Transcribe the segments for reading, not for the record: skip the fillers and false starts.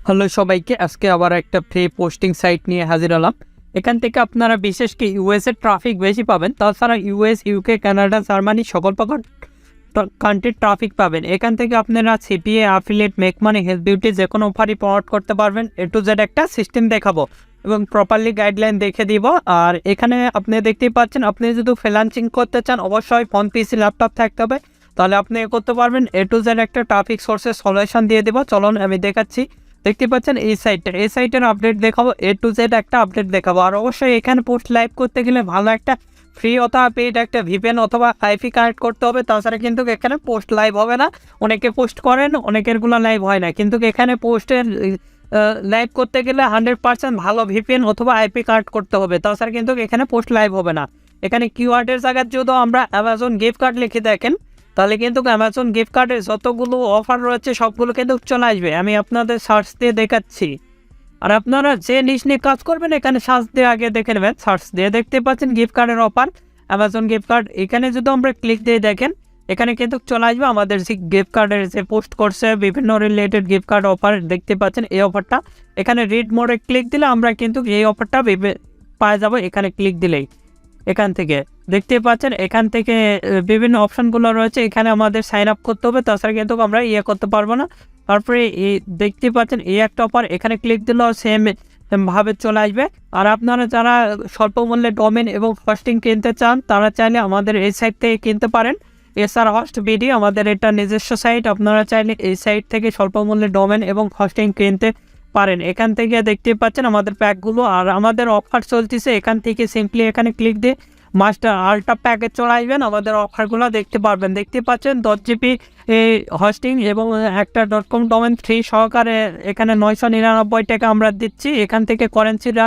Hello সবাইকে, আজকে আবার একটা ফ্রি পোস্টিং সাইট নিয়ে হাজির হলাম। এখান থেকে আপনারা বিশেষ করে ইউএসের ট্রাফিক বেশি পাবেন, তাছাড়া ইউএস, ইউকে, কানাডা, জার্মানি সকল প্রকার কান্ট্রির ট্রাফিক পাবেন। এখান থেকে আপনারা CPA, affiliate, make money, health beauty যে কোনো অফারই প্রমোট করতে পারবেন। A to Z একটা সিস্টেম দেখাবো এবং প্রপারলি গাইডলাইন দেখে দিব। আর এখানে আপনি দেখতেই পাচ্ছেন, আপনি যদি ফ্রিল্যান্সিং করতে চান অবশ্যই ফোন, পিসি, ল্যাপটপ থাকতে হবে, তাহলে আপনি করতে পারবেন। A to Z একটা ট্রাফিক সোর্সের সলিউশন দিয়ে দেবো। চলুন আমি দেখাচ্ছি। দেখতে পাচ্ছেন এই সাইটের আপডেট দেখাবো, A to Z একটা আপডেট দেখাবো। আর অবশ্যই এখানে পোস্ট লাইভ করতে গেলে ভালো একটা ফ্রি অথবা পেইড একটা ভিপিএন অথবা আইপি কানেক্ট করতে হবে, তাছাড়া কিন্তু এখানে পোস্ট লাইভ হবে না। অনেকে পোস্ট করেন, অনেকেরগুলো লাইভ হয় না, কিন্তু এখানে পোস্টের লাইভ করতে গেলে 100% ভালো ভিপিএন অথবা আইপি কানেক্ট করতে হবে, তাছাড়া কিন্তু এখানে পোস্ট লাইভ হবে না। এখানে কিওয়ার্ডের জায়গায় যদি আমরা অ্যামাজন গিফট কার্ড লিখে দেখেন, তাহলে কিন্তু অ্যামাজন গিফট কার্ডের যতগুলো অফার রয়েছে সবগুলো কিন্তু চলে আসবে। আমি আপনাদের সার্চ দিয়ে দেখাচ্ছি। আর আপনারা যে নিশ নিয়ে কাজ করবেন এখানে সার্চ দিয়ে আগে দেখে নেবেন। সার্চ দিয়ে দেখতে পাচ্ছেন গিফট কার্ডের অফার, অ্যামাজন গিফট কার্ড। এখানে যদি আমরা ক্লিক দিয়ে দেখেন, এখানে কিন্তু চলে আসবে আমাদের যে গিফট কার্ডের যে পোস্ট করছে বিভিন্ন রিলেটেড গিফট কার্ড অফার। দেখতে পাচ্ছেন এই অফারটা, এখানে রিড মোডে ক্লিক দিলে আমরা কিন্তু এই অফারটা পাওয়া যাবো। এখানে ক্লিক দিলেই এখান থেকে দেখতে পাচ্ছেন, এখান থেকে বিভিন্ন অপশানগুলো রয়েছে। এখানে আমাদের সাইন আপ করতে হবে, তাছাড়া কিন্তু আমরা করতে পারবো না। তারপরে দেখতে পাচ্ছেন এই একটা অফার, এখানে ক্লিক দিলেও সেম ভাবে চলে আসবে। আর আপনারা যারা স্বল্প মূল্যে ডোমেন এবং হোস্টিং কিনতে চান, তারা চাইলে আমাদের এই সাইট থেকে কিনতে পারেন। এসআর হোস্ট বিডি আমাদের এটা নিজস্ব সাইট। আপনারা চাইলে এই সাইট থেকে স্বল্প মূল্যে ডোমেন এবং হোস্টিং কিনতে পারেন। এখান থেকে দেখতে পাচ্ছেন আমাদের প্যাকগুলো, আর আমাদের অফার চলতেছে। এখান থেকে সিম্পলি এখানে ক্লিক দিয়ে মাস্টার আল্ট্রা প্যাকেজ চলে আসবেন, আমাদের অফারগুলো দেখতে পারবেন। দেখতে পাচ্ছেন 10 GB হোস্টিং এবং একটা .com ডোমেন ফ্রি সহকারে এখানে 999 টাকা আমরা দিচ্ছি। এখান থেকে কারেন্সিটা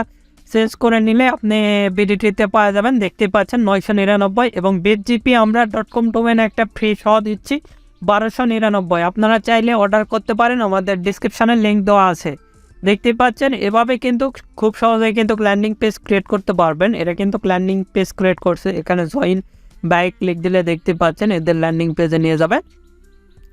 চেঞ্জ করে নিলে আপনি বিডিটিতে পাওয়া যাবেন। দেখতে পাচ্ছেন 999 এবং 20 GB আমরা .com ডোমেন একটা ফ্রি সহ দিচ্ছি 1299। আপনারা চাইলে অর্ডার করতে পারেন, আমাদের ডিসক্রিপশানে লিঙ্ক দেওয়া আছে। দেখতে পাচ্ছেন এভাবে কিন্তু খুব সহজেই কিন্তু ল্যান্ডিং পেজ ক্রিয়েট করতে পারবেন। এটা কিন্তু ল্যান্ডিং পেজ ক্রিয়েট করছে। এখানে জয়েন বাই ক্লিক দিলে দেখতে পাচ্ছেন এদের ল্যান্ডিং পেজে নিয়ে যাবে।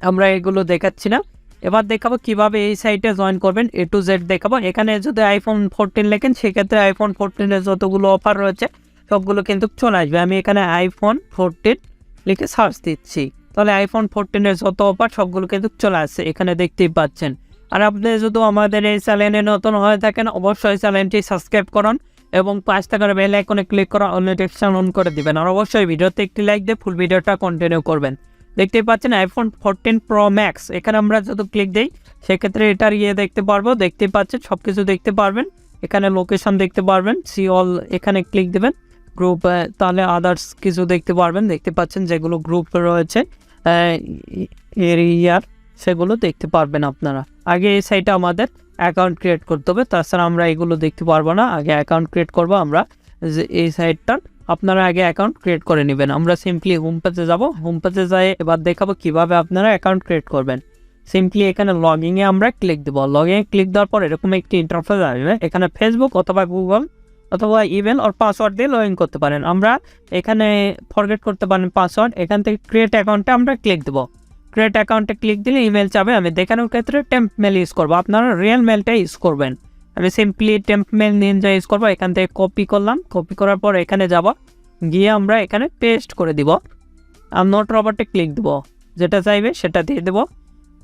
আমরা এগুলো দেখাচ্ছি না, এবার দেখাবো কিভাবে এই সাইটে জয়েন করবেন। A to Z দেখাবো। এখানে যদি iPhone 14 লেখেন, সেক্ষেত্রে iPhone 14-এর যতগুলো অফার রয়েছে সবগুলো কিন্তু চলে আসবে। আমি এখানে iPhone 14 লিখে সার্চ দিচ্ছি, তাহলে iPhone 14-এর যত অফার সবগুলো কিন্তু চলে আসছে, এখানে দেখতেই পাচ্ছেন। আর আপনি যদি আমাদের এই চ্যানেলে নতুন হয়ে থাকেন, অবশ্যই চ্যানেলটি সাবস্ক্রাইব করুন এবং 5 টাকার বেল আইকনে ক্লিক করে অল নোটিফিকেশন অন করে দিবেন। আর অবশ্যই ভিডিওতে একটি লাইক দিয়ে ফুল ভিডিওটা কন্টিনিউ করবেন। দেখতে পাচ্ছেন iPhone 14 Pro Max, এখানে আমরা যদি ক্লিক দিই সেক্ষেত্রে এটার দেখতে পারবো। দেখতে পাচ্ছেন সব কিছু দেখতে পারবেন, এখানে লোকেশন দেখতে পারবেন। সি অল এখানে ক্লিক দেবেন, গ্রুপ, তাহলে আদার্স কিছু দেখতে পারবেন। দেখতে পাচ্ছেন যেগুলো গ্রুপ রয়েছে এরিয়ার, সেগুলো দেখতে পারবেন আপনারা। আগে এই সাইটে আমাদের অ্যাকাউন্ট ক্রিয়েট করতে হবে, তাছাড়া আমরা এগুলো দেখতে পারবো না। আগে অ্যাকাউন্ট ক্রিয়েট করবো আমরা, যে এই সাইটটা আপনারা আগে অ্যাকাউন্ট ক্রিয়েট করে নেবেন। আমরা সিম্পলি হোম পেজে যাব, হোম পেজে যাই এবার দেখাবো কিভাবে আপনারা অ্যাকাউন্ট ক্রিয়েট করবেন। সিম্পলি এখানে লগইনে আমরা ক্লিক দেবো। লগইনে ক্লিক দেওয়ার পর এরকম একটি ইন্টারফেস আসবে। এখানে ফেসবুক অথবা গুগল অথবা ইমেল আর পাসওয়ার্ড দিয়ে লগ ইন করতে পারেন। আমরা এখানে ফরগেট করতে পারেন পাসওয়ার্ড। এখান থেকে ক্রিয়েট অ্যাকাউন্টে আমরা ক্লিক দেবো। ক্রিয়েট অ্যাকাউন্টে ক্লিক দিলে ইমেল চাবে। আমি দেখানোর ক্ষেত্রে টেম্প মেল ইউজ করবো, আপনারা রিয়েল মেলটা ইউজ করবেন। আমি simply temp mail ninja use করবো। এখান থেকে কপি করলাম, কপি করার পর এখানে যাব, গিয়ে আমরা এখানে পেস্ট করে দিব। আর নোট রবার্টে ক্লিক দেবো, যেটা চাইবে সেটা দিয়ে দেবো।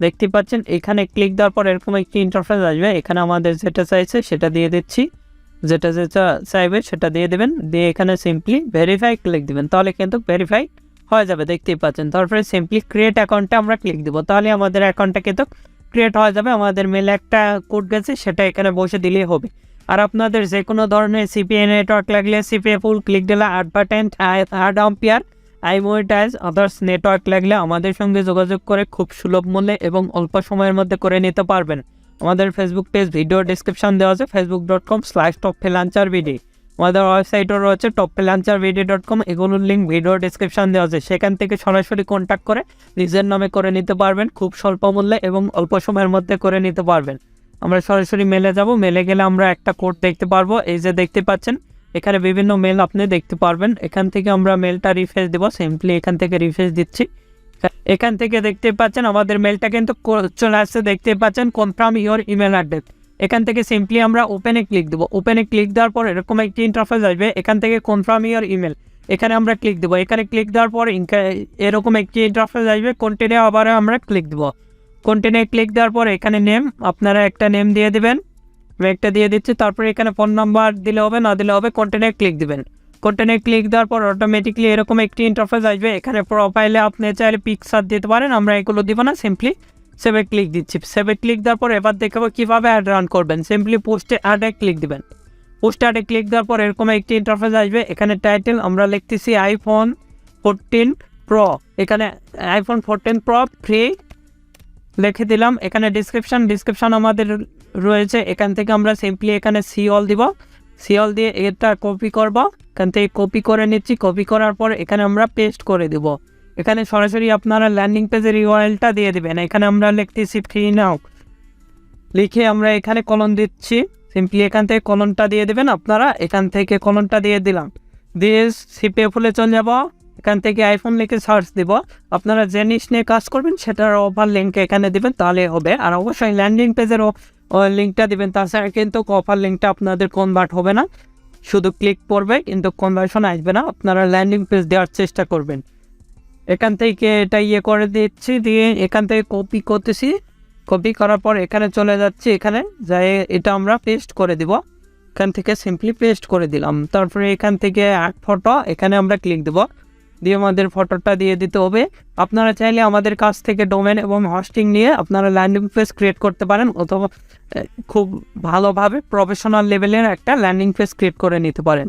দেখতে পাচ্ছেন এখানে ক্লিক দেওয়ার পর এরকম একটি ইন্টারফেস আসবে। এখানে আমাদের যেটা চাইছে সেটা দিয়ে দিচ্ছি, যেটা যেটা চাইবে সেটা দিয়ে দেবেন। দিয়ে এখানে সিম্পলি ভেরিফাই ক্লিক দিবেন, তাহলে কিন্তু ভেরিফাই হয়ে যাবে। দেখতেই পাচ্ছেন। তারপরে সিম্পলি ক্রিয়েট অ্যাকাউন্টে আমরা ক্লিক দিব, তাহলে আমাদের অ্যাকাউন্টটা কিন্তু ক্রিয়েট হয়ে যাবে। আমাদের মেলে একটা কোড গেছে, সেটা এখানে বসে দিলেই হবে। আর আপনাদের যে কোনো ধরনের সিপিএ নেটওয়ার্ক লাগলে, সিপিএ ফুল ক্লিক দিলে, advertise, ad ampere, imonetize, others network লাগলে আমাদের সঙ্গে যোগাযোগ করে খুব সুলভ মূল্যে এবং অল্প সময়ের মধ্যে করে নিতে পারবেন। আমাদের ফেসবুক পেজ ভিডিও ডিসক্রিপশন দেওয়া আছে, facebook.com/topfreelancerbd। আমাদের ওয়েবসাইটও রয়েছে topfreelancerbd.com, এগুলোর লিঙ্ক ভিডিও ডিসক্রিপশন দেওয়া আছে। সেখান থেকে সরাসরি কন্ট্যাক্ট করে নিজের নামে করে নিতে পারবেন, খুব স্বল্প মূল্যে এবং অল্প সময়ের মধ্যে করে নিতে পারবেন। আমরা সরাসরি মেলে যাব। মেলে গেলে আমরা একটা কোড দেখতে পারবো, এই যে দেখতে পাচ্ছেন এখানে বিভিন্ন মেল আপনি দেখতে পারবেন। এখান থেকে আমরা মেলটা রিফ্রেশ দেবো। সিম্পলি এখান থেকে রিফ্রেশ দিচ্ছি, এখান থেকে দেখতে পাচ্ছেন আমাদের মেলটা কিন্তু চলে আসছে, দেখতে পাচ্ছেন কনফার্ম ইওর ইমেল অ্যাড্রেস। এখান থেকে সিম্পলি আমরা ওপেনে ক্লিক দেবো। ওপেনে ক্লিক দেওয়ার পর এরকম একটি ইন্টারফেস আসবে, এখান থেকে কনফার্ম ইওর ইমেল এখানে আমরা ক্লিক দেবো। এখানে ক্লিক দেওয়ার পর এরকম একটি ইন্টারফেস আসবে, কন্টিনিউ আবার আমরা ক্লিক দেবো। কন্টিনিউ ক্লিক দেওয়ার পর এখানে নেম, আপনারা একটা নেম দিয়ে দেবেন, আমি একটা দিয়ে দিচ্ছি। তারপরে এখানে ফোন নাম্বার দিলে হবে, না দিলে হবে, কন্টিনিউ ক্লিক দেবেন। কন্টিনিউ ক্লিক দেওয়ার পর অটোমেটিকলি এরকম একটি ইন্টারফেস আসবে। এখানে প্রোফাইলে আপনি চাইলে পিকচার দিতে পারেন, আমরা এগুলো দিব না, সিম্পলি সেভে ক্লিক দিচ্ছি। সেভে ক্লিক দেওয়ার পর এবার দেখাবো কীভাবে অ্যাড রান করবেন। সিম্পলি পোস্টে অ্যাডে ক্লিক দেবেন। পোস্টে অ্যাডে ক্লিক দেওয়ার পর এরকম একটি ইন্টারফেস আসবে। এখানে টাইটেল আমরা লিখতেছি iPhone 14 Pro, এখানে iPhone 14 Pro ফ্রি লিখে দিলাম। এখানে ডিসক্রিপশন আমাদের রয়েছে, এখান থেকে আমরা সিম্পলি এখানে সিঅল দিব। সিঅল দিয়ে এটা কপি করব, এখান থেকে কপি করে নিচ্ছি। কপি করার পর এখানে আমরা পেস্ট করে দিব। এখানে সরাসরি আপনারা ল্যান্ডিং পেজের ইউআরএলটা দিয়ে দেবেন। এখানে আমরা লিখতেছি ফ্রি নাও লিখে আমরা এখানে কলন দিচ্ছি। সিম্পলি এখান থেকে কলনটা দিয়ে দেবেন আপনারা। এখান থেকে কলনটা দিয়ে দিলাম, দিয়ে সিপিএ ফুলে চলে যাব। এখান থেকে আইফোন লিখে সার্চ দিব। আপনারা যে জিনিস নিয়ে কাজ করবেন সেটার অফার লিঙ্ক এখানে দেবেন, তাহলে হবে। আর অবশ্যই ল্যান্ডিং পেজেরও লিঙ্কটা দেবেন, তাছাড়া কিন্তু অফার লিঙ্কটা আপনাদের কনভার্ট হবে না, শুধু ক্লিক করবে কিন্তু কনভার্সন আসবে না। আপনারা ল্যান্ডিং পেজ দেওয়ার চেষ্টা করবেন। এখান থেকে এটা করে দিচ্ছি, দিয়ে এখান থেকে কপি করতেছি। কপি করার পর এখানে চলে যাচ্ছি, এখানে যাই এটা আমরা পেস্ট করে দিব। এখান থেকে সিম্পলি পেস্ট করে দিলাম। তারপরে এখান থেকে অ্যাড ফটো এখানে আমরা ক্লিক দেব, দিয়ে আমাদের ফটোটা দিয়ে দিতে হবে। আপনারা চাইলে আমাদের কাছ থেকে ডোমেন এবং হোস্টিং নিয়ে আপনারা ল্যান্ডিং পেজ ক্রিয়েট করতে পারেন, অথবা খুব ভালোভাবে প্রফেশনাল লেভেলের একটা ল্যান্ডিং পেজ ক্রিয়েট করে নিতে পারেন।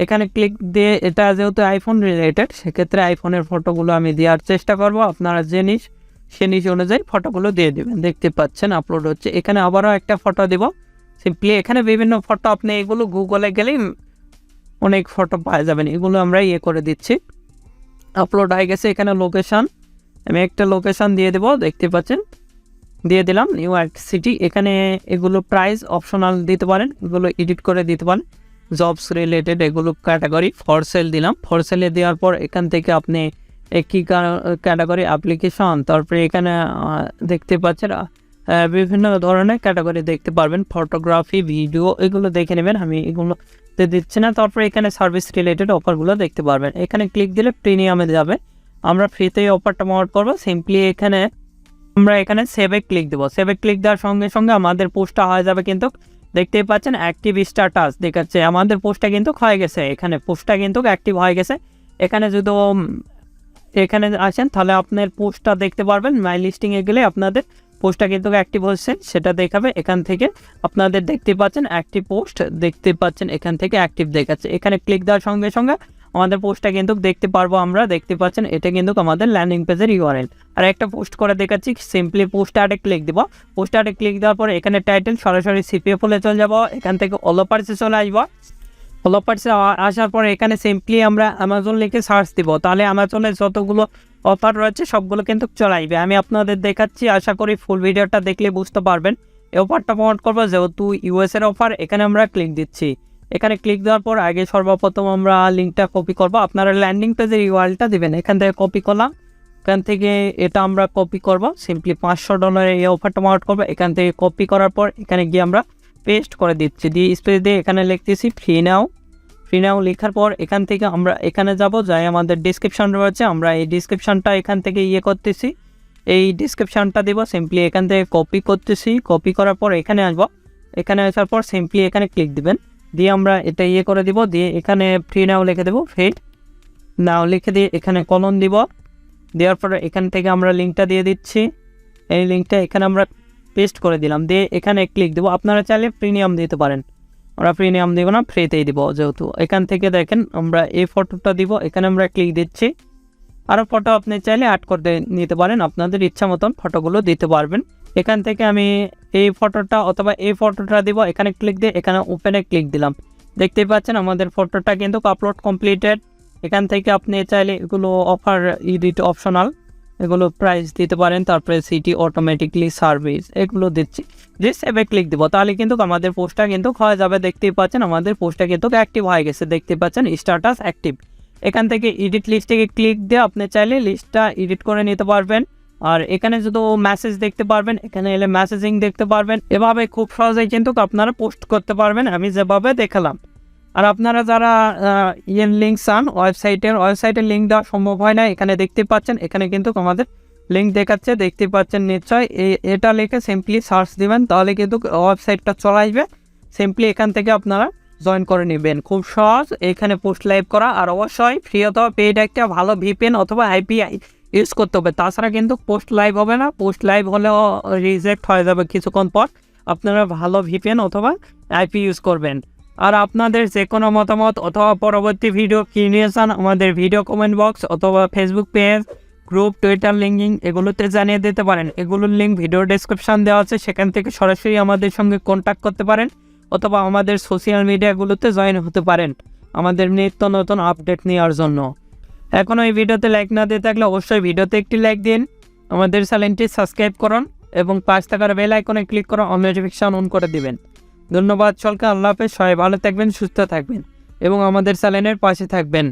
এখানে ক্লিক দিয়ে, এটা যেহেতু আইফোন রিলেটেড সেক্ষেত্রে আইফোনের ফটোগুলো আমি দেওয়ার চেষ্টা করব। আপনারা যে সে নিচ অনুযায়ী ফটোগুলো দিয়ে দেবেন। দেখতে পাচ্ছেন আপলোড হচ্ছে। এখানে আবারও একটা ফটো দেব। সিম্পলি এখানে বিভিন্ন ফটো, আপনি এগুলো গুগলে গেলেই অনেক ফটো পাওয়া যাবেন, এগুলো আমরা করে দিচ্ছি। আপলোড হয়ে গেছে। এখানে লোকেশান, আমি একটা লোকেশান দিয়ে দেবো, দেখতে পাচ্ছেন দিয়ে দিলাম, নিউ ইয়র্ক সিটি। এখানে এগুলো প্রাইস অপশনাল দিতে পারেন, এগুলো এডিট করে দিতে পারেন। জবস রিলেটেড এগুলো ক্যাটাগরি ফর সেল দিলাম। ফর সেলে দেওয়ার পর এখান থেকে আপনি একই ক্যাটাগরি অ্যাপ্লিকেশন, তারপরে এখানে দেখতে পাচ্ছেন বিভিন্ন ধরনের ক্যাটাগরি দেখতে পারবেন, ফটোগ্রাফি, ভিডিও, এগুলো দেখে নেবেন, আমি এগুলোতে দিচ্ছি না। তারপরে এখানে সার্ভিস রিলেটেড অফারগুলো দেখতে পারবেন। এখানে ক্লিক দিলে প্রিমিয়ামে যাবে, আমরা ফ্রিতে অফারটা প্রমোট করবো। সিম্পলি আমরা এখানে সেভে ক্লিক দেবো। সেভে ক্লিক দেওয়ার সঙ্গে সঙ্গে আমাদের পোস্টটা হয়ে যাবে, কিন্তু দেখতেই পাচ্ছেন অ্যাক্টিভ স্ট্যাটাস দেখাচ্ছে আমাদের পোস্টটা কিন্তু হয়ে গেছে। এখানে পোস্টটা কিন্তু অ্যাক্টিভ হয়ে গেছে। এখানে যদি এখানে আসেন তাহলে আপনার পোস্টটা দেখতে পারবেন। মাই লিস্টিংয়ে গেলে আপনাদের পোস্টটা কিন্তু অ্যাক্টিভ হচ্ছে সেটা দেখাবে। এখান থেকে আপনাদের দেখতে পাচ্ছেন অ্যাক্টিভ পোস্ট, দেখতে পাচ্ছেন এখান থেকে অ্যাক্টিভ দেখাচ্ছে। এখানে ক্লিক দেওয়ার সঙ্গে সঙ্গে আমাদের পোস্টটা কিন্তু দেখতে পারবো আমরা, দেখতে পাচ্ছেন এটা কিন্তু আমাদের ল্যান্ডিং পেজের ইউআরএল। আর একটা পোস্ট করে দেখাচ্ছি, সিম্পলি পোস্ট অ্যাডে ক্লিক দেবো। পোস্ট অ্যাডে ক্লিক দেওয়ার পরে এখানে টাইটেল সরাসরি সিপিএ ফুলে চলে যাবো। এখান থেকে অল অফার্সে চলে আসবো। অল অফার্সে আসার পরে এখানে সিম্পলি আমরা অ্যামাজন লিখে সার্চ দিব, তাহলে অ্যামাজনের যতগুলো অফার রয়েছে সবগুলো কিন্তু চলে আসবে। আমি আপনাদের দেখাচ্ছি, আশা করি ফুল ভিডিওটা দেখলে বুঝতে পারবেন। এই অফারটা প্রমোট করবো যেহেতু ইউএসের অফার। এখানে আমরা ক্লিক দিচ্ছি। এখানে ক্লিক দেওয়ার পর আগে সর্বপ্রথম আমরা লিঙ্কটা কপি করব। আপনারা ল্যান্ডিং পেজের ইউআরএলটা দেবেন। এখান থেকে কপি করলাম, এখান থেকে এটা আমরা কপি করব। সিম্পলি $500 এই অফারটা প্রমোট করবো। এখান থেকে কপি করার পর এখানে গিয়ে আমরা পেস্ট করে দিচ্ছি, দিয়ে স্পেস দিয়ে এখানে লিখতেছি ফ্রি নাও। ফ্রি নাও লেখার পর এখান থেকে আমরা এখানে যাব, যাই আমাদের ডিসক্রিপশন রয়েছে, আমরা এই ডিসক্রিপশনটা এখান থেকে করতেছি, এই ডিসক্রিপশনটা দেব। সিম্পলি এখান থেকে কপি করতেছি। কপি করার পর এখানে আসবো। এখানে আসার পর সিম্পলি এখানে ক্লিক দিবেন, দিয়ে আমরা এটা করে দিব। দিয়ে এখানে ফ্রি নাও লিখে দেবো, ফ্রি নাও লিখে দিয়ে এখানে কলন দিব। দেওয়ার পরে এখান থেকে আমরা লিঙ্কটা দিয়ে দিচ্ছি। এই লিঙ্কটা এখানে আমরা পেস্ট করে দিলাম, দিয়ে এখানে ক্লিক দেবো। আপনারা চাইলে প্রিমিয়াম দিতে পারেন, আমরা প্রিমিয়াম দিব না, ফ্রিতেই দিব যেহেতু। এখান থেকে দেখেন আমরা এই ফটোটা দিব, এখানে আমরা ক্লিক দিচ্ছি। আরও ফটো আপনি চাইলে অ্যাড করতে নিতে পারেন, আপনাদের ইচ্ছা মতন ফটোগুলো দিতে পারবেন। এখান থেকে আমি এই ফটোটা অথবা এই ফটোটা দিব। এখানে ক্লিক দিয়ে এখানে ওপেনে ক্লিক দিলাম। দেখতেই পাচ্ছেন আমাদের ফটোটা কিন্তু আপলোড কমপ্লিটেড। এখান থেকে আপনি চাইলে এগুলো অফার এডিট অপশনাল, এগুলো প্রাইস দিতে পারেন। তারপরে সিটি অটোমেটিকলি সার্ভিস এগুলো দিচ্ছি, যে সেভে ক্লিক দিব, তাহলে কিন্তু আমাদের পোস্টটা কিন্তু হয়ে যাবে। দেখতেই পাচ্ছেন আমাদের পোস্টটা কিন্তু অ্যাক্টিভ হয়ে গেছে, দেখতে পাচ্ছেন স্ট্যাটাস অ্যাক্টিভ। এখান থেকে এডিট লিস্টে ক্লিক দিয়ে আপনি চাইলে লিস্টটা এডিট করে নিতে পারবেন। আর এখানে যদি মেসেজ দেখতে পারবেন, এখানে এলে মেসেজিং দেখতে পারবেন। এভাবে খুব সহজেই কিন্তু আপনারা পোস্ট করতে পারবেন, আমি যেভাবে দেখালাম। আর আপনারা যারা লিঙ্ক চান, ওয়েবসাইটের লিঙ্ক দেওয়া সম্ভব হয় না, এখানে দেখতে পাচ্ছেন, এখানে কিন্তু আমাদের লিঙ্ক দেখাচ্ছে, দেখতে পাচ্ছেন নিশ্চয়। এটা লিখে সিম্পলি সার্চ দিবেন, তাহলে কিন্তু ওয়েবসাইটটা চলে আসবে। সিম্পলি এখান থেকে আপনারা জয়েন করে নেবেন, খুব সহজ এখানে পোস্ট লাইভ করা। আর অবশ্যই ফ্রি অথবা পেইড একটা ভালো ভিপিএন অথবা আইপিআই ইউজ করতে হবে, তাছাড়া কিন্তু পোস্ট লাইভ হবে না। পোস্ট লাইভ হলেও রিজেক্ট হয়ে যাবে কিছুক্ষণ পর। আপনারা ভালো ভিপিএন অথবা আইপি ইউজ করবেন। আর আপনাদের যে কোনো মতামত অথবা পরবর্তী ভিডিও কী নিয়ে চান, আমাদের ভিডিও কমেন্ট বক্স অথবা Facebook page, group, Twitter linking এগুলোতে জানিয়ে দিতে পারেন। এগুলোর লিঙ্ক ভিডিও ডেসক্রিপশান দেওয়া আছে, সেখান থেকে সরাসরি আমাদের সঙ্গে কন্ট্যাক্ট করতে পারেন অথবা আমাদের সোশ্যাল মিডিয়াগুলোতে জয়েন হতে পারেন আমাদের নিত্য নতুন আপডেট নেওয়ার জন্য। এখনও এই ভিডিওতে লাইক না দিয়ে থাকলে অবশ্যই ভিডিওতে একটি লাইক দিন, আমাদের চ্যানেলটি সাবস্ক্রাইব করুন এবং পাশ থাকার বেল আইকনে ক্লিক করে অল নোটিফিকেশন অন করে দিবেন। ধন্যবাদ সকলকে, আল্লাহ হাফেজ। সবাই ভালো থাকবেন, সুস্থ থাকবেন এবং আমাদের চ্যানেলের পাশে থাকবেন।